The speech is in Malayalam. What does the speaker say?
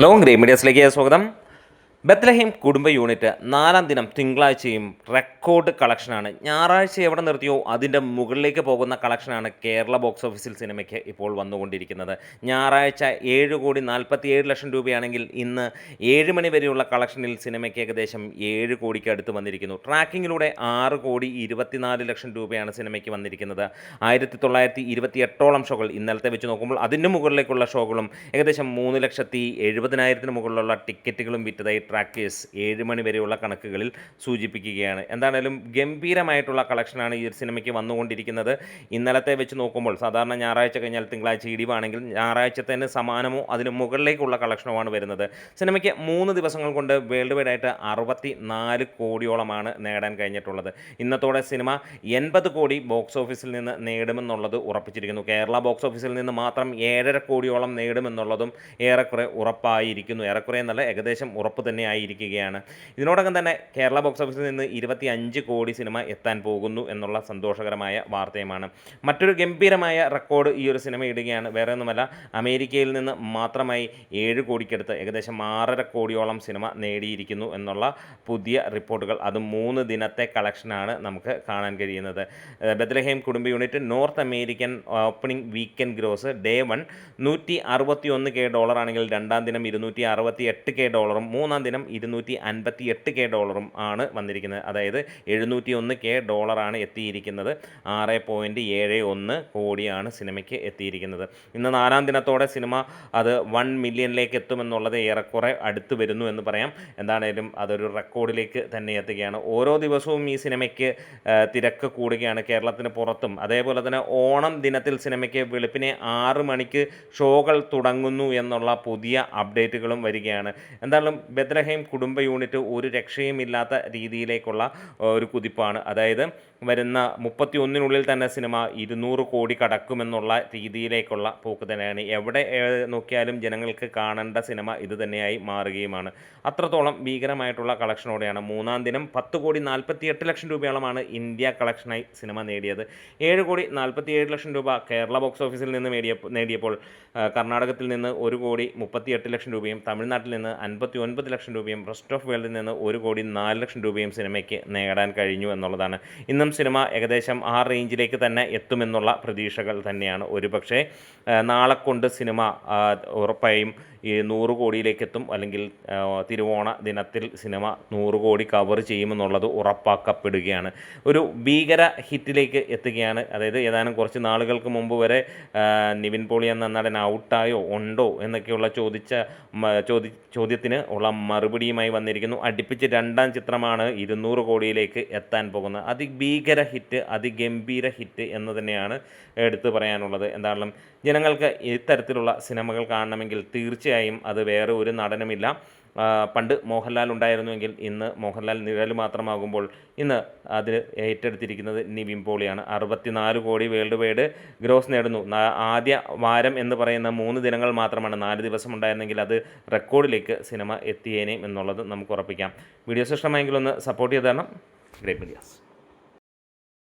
ഹലോ ഗ്രേ മീഡിയസിലേക്ക് സ്വാഗതം. ബത്ലഹേം കുടുംബ യൂണിറ്റ് 4-ാം ദിനം തിങ്കളാഴ്ചയും റെക്കോർഡ് കളക്ഷനാണ്. ഞായറാഴ്ച എവിടെ നിർത്തിയോ അതിൻ്റെ മുകളിലേക്ക് പോകുന്ന കളക്ഷനാണ് കേരള ബോക്സ് ഓഫീസിൽ സിനിമയ്ക്ക് ഇപ്പോൾ വന്നുകൊണ്ടിരിക്കുന്നത്. ഞായറാഴ്ച 7,47,00,000 രൂപയാണെങ്കിൽ ഇന്ന് 7 മണി വരെയുള്ള കളക്ഷനിൽ സിനിമയ്ക്ക് ഏകദേശം 7 കോടിക്ക് അടുത്ത് വന്നിരിക്കുന്നു. ട്രാക്കിങ്ങിലൂടെ 6,24,00,000 രൂപയാണ് സിനിമയ്ക്ക് വന്നിരിക്കുന്നത്. 1928ഓളം ഷോകൾ ഇന്നലത്തെ വെച്ച് നോക്കുമ്പോൾ അതിന് മുകളിലേക്കുള്ള ഷോകളും ഏകദേശം 3,70,70,000 മുകളിലുള്ള ടിക്കറ്റുകളും വിറ്റതായി ട്രാക്കേഴ്സ് 7 മണി വരെയുള്ള കണക്കുകളിൽ സൂചിപ്പിക്കുകയാണ്. എന്താണേലും ഗംഭീരമായിട്ടുള്ള കളക്ഷനാണ് ഈ ഒരു സിനിമയ്ക്ക് വന്നുകൊണ്ടിരിക്കുന്നത്. ഇന്നലത്തെ വെച്ച് നോക്കുമ്പോൾ സാധാരണ ഞായറാഴ്ച കഴിഞ്ഞാൽ തിങ്കളാഴ്ച ഇടിവാണെങ്കിൽ ഞായറാഴ്ചത്തേന് സമാനമോ അതിന് മുകളിലേക്കുള്ള കളക്ഷനുമാണ് വരുന്നത്. സിനിമയ്ക്ക് 3 ദിവസങ്ങൾ കൊണ്ട് വേൾഡ് വൈഡ് ആയിട്ട് 64 കോടിയോളമാണ് നേടാൻ കഴിഞ്ഞിട്ടുള്ളത്. ഇന്നത്തോടെ സിനിമ 80 കോടി ബോക്സ് ഓഫീസിൽ നിന്ന് നേടുമെന്നുള്ളത് ഉറപ്പിച്ചിരിക്കുന്നു. കേരള ബോക്സ് ഓഫീസിൽ നിന്ന് മാത്രം 7.5 കോടിയോളം നേടുമെന്നുള്ളതും ഏറെക്കുറെ ഉറപ്പായിരിക്കുന്നു. ഏറെക്കുറെ എന്നല്ല, ഏകദേശം ഉറപ്പ് തന്നെ ആയിരിക്കുകയാണ്. ഇതിനോടകം തന്നെ കേരള ബോക്സ് ഓഫീസിൽ നിന്ന് 25 കോടി സിനിമ എത്താൻ പോകുന്നു എന്നുള്ള സന്തോഷകരമായ വാർത്തയുമാണ്. മറ്റൊരു ഗംഭീരമായ റെക്കോർഡ് ഈ ഒരു സിനിമ ഇടുകയാണ്. വേറെ ഒന്നുമല്ല, അമേരിക്കയിൽ നിന്ന് മാത്രമായി 7 കോടിക്കടുത്ത് ഏകദേശം 6.5 കോടിയോളം സിനിമ നേടിയിരിക്കുന്നു എന്നുള്ള പുതിയ റിപ്പോർട്ടുകൾ. അത് 3 ദിനത്തെ കളക്ഷനാണ് നമുക്ക് കാണാൻ കഴിയുന്നത്. ബത്ലഹേം കുടുംബ unit north American opening weekend gross day 1 $161K ആണെങ്കിൽ 2-ാം ദിനം $268K, 3-ാം ദിനം $258K ആണ് വന്നിരിക്കുന്നത്. അതായത് $701K ആണ് എത്തിയിരിക്കുന്നത്. 6.71 കോടിയാണ് സിനിമയ്ക്ക് എത്തിയിരിക്കുന്നത്. ഇന്ന് 4-ാം ദിനത്തോടെ സിനിമ അത് 1 മില്യണിലേക്ക് എത്തുമെന്നുള്ളത് ഏറെക്കുറെ അടുത്ത് വരുന്നു എന്ന് പറയാം. എന്താണേലും അതൊരു റെക്കോർഡിലേക്ക് തന്നെ എത്തുകയാണ്. ഓരോ ദിവസവും ഈ സിനിമയ്ക്ക് തിരക്ക് കൂടുകയാണ് കേരളത്തിന് പുറത്തും. അതേപോലെ തന്നെ ഓണം ദിനത്തിൽ സിനിമയ്ക്ക് വെളുപ്പിനെ 6 മണിക്ക് ഷോകൾ തുടങ്ങുന്നു എന്നുള്ള പുതിയ അപ്ഡേറ്റുകളും വരികയാണ്. എന്തായാലും ബത്ലഹേം കുടുംബ യൂണിറ്റ് ഒരു രക്ഷയുമില്ലാത്ത രീതിയിലേക്കുള്ള ഒരു കുതിപ്പാണ്. അതായത് വരുന്ന 31-നുള്ളിൽ തന്നെ സിനിമ 200 കോടി കടക്കുമെന്നുള്ള രീതിയിലേക്കുള്ള പോക്ക് തന്നെയാണ്. എവിടെ നോക്കിയാലും ജനങ്ങൾക്ക് കാണേണ്ട സിനിമ ഇത് തന്നെയായി മാറുകയുമാണ്. അത്രത്തോളം ഭീകരമായിട്ടുള്ള കളക്ഷനോടെയാണ് 3-ാം ദിനം 10,48,00,000 രൂപയോളമാണ് ഇന്ത്യ കളക്ഷനായി സിനിമ നേടിയത്. 7,47,00,000 രൂപ കേരള ബോക്സ് ഓഫീസിൽ നിന്ന് നേടിയപ്പോൾ കർണാടകത്തിൽ നിന്ന് 1,38,00,000 രൂപയും തമിഴ്നാട്ടിൽ നിന്ന് 59 ലക്ഷം രൂപയും റെസ്റ്റ് ഓഫ് വേൾഡിൽ നിന്ന് 1,04,00,000 രൂപയും സിനിമയ്ക്ക് നേടാൻ കഴിഞ്ഞു എന്നുള്ളതാണ്. ഇന്നും സിനിമ ഏകദേശം ആ റേഞ്ചിലേക്ക് തന്നെ എത്തുമെന്നുള്ള പ്രതീക്ഷകൾ തന്നെയാണ്. ഒരുപക്ഷെ നാളെ കൊണ്ട് സിനിമ ഉറപ്പായും ഈ 100 കോടിയിലേക്ക് എത്തും. അല്ലെങ്കിൽ തിരുവോണ ദിനത്തിൽ സിനിമ 100 കോടി കവർ ചെയ്യുമെന്നുള്ളത് ഉറപ്പാക്കപ്പെടുകയാണ്. ഒരു ഭീകര ഹിറ്റിലേക്ക് എത്തുകയാണ്. അതായത് ഏതാനും കുറച്ച് നാളുകൾക്ക് മുമ്പ് വരെ നിവിൻ പോളി എന്ന നടൻ ഔട്ടായോ ഉണ്ടോ എന്നൊക്കെയുള്ള ചോദ്യത്തിന് ഉള്ള മറുപടിയുമായി വന്നിരിക്കുന്നു. അടുപ്പിച്ച് 2-ാം ചിത്രമാണ് 200 കോടിയിലേക്ക് എത്താൻ പോകുന്നത്. അതിഭീകര ഹിറ്റ്, അതിഗംഭീര ഹിറ്റ് എന്ന് തന്നെയാണ് എടുത്തു പറയാനുള്ളത്. എന്തായാലും ജനങ്ങൾക്ക് ഇത്തരത്തിലുള്ള സിനിമകൾ കാണണമെങ്കിൽ തീർച്ചയായും അത് വേറെ ഒരു നടനുമില്ല. പണ്ട് മോഹൻലാൽ ഉണ്ടായിരുന്നുവെങ്കിൽ ഇന്ന് മോഹൻലാൽ നിഴൽ മാത്രമാകുമ്പോൾ ഇന്ന് അത് ഏറ്റെടുത്തിരിക്കുന്നത് നിവിൻ പോളിയാണ്. 64 കോടി വേൾഡ് വൈഡ് ഗ്രോസ് നേടുന്നു. ആദ്യ വാരം എന്ന് പറയുന്ന 3 ദിനങ്ങൾ മാത്രമാണ്. 4 ദിവസം ഉണ്ടായിരുന്നെങ്കിൽ അത് റെക്കോർഡിലേക്ക് സിനിമ എത്തിയേനേയും എന്നുള്ളത് നമുക്ക് ഉറപ്പിക്കാം. വീഡിയോസ് ഇഷ്ടമായെങ്കിൽ ഒന്ന് സപ്പോർട്ട് ചെയ്ത് തരണം. Great medias.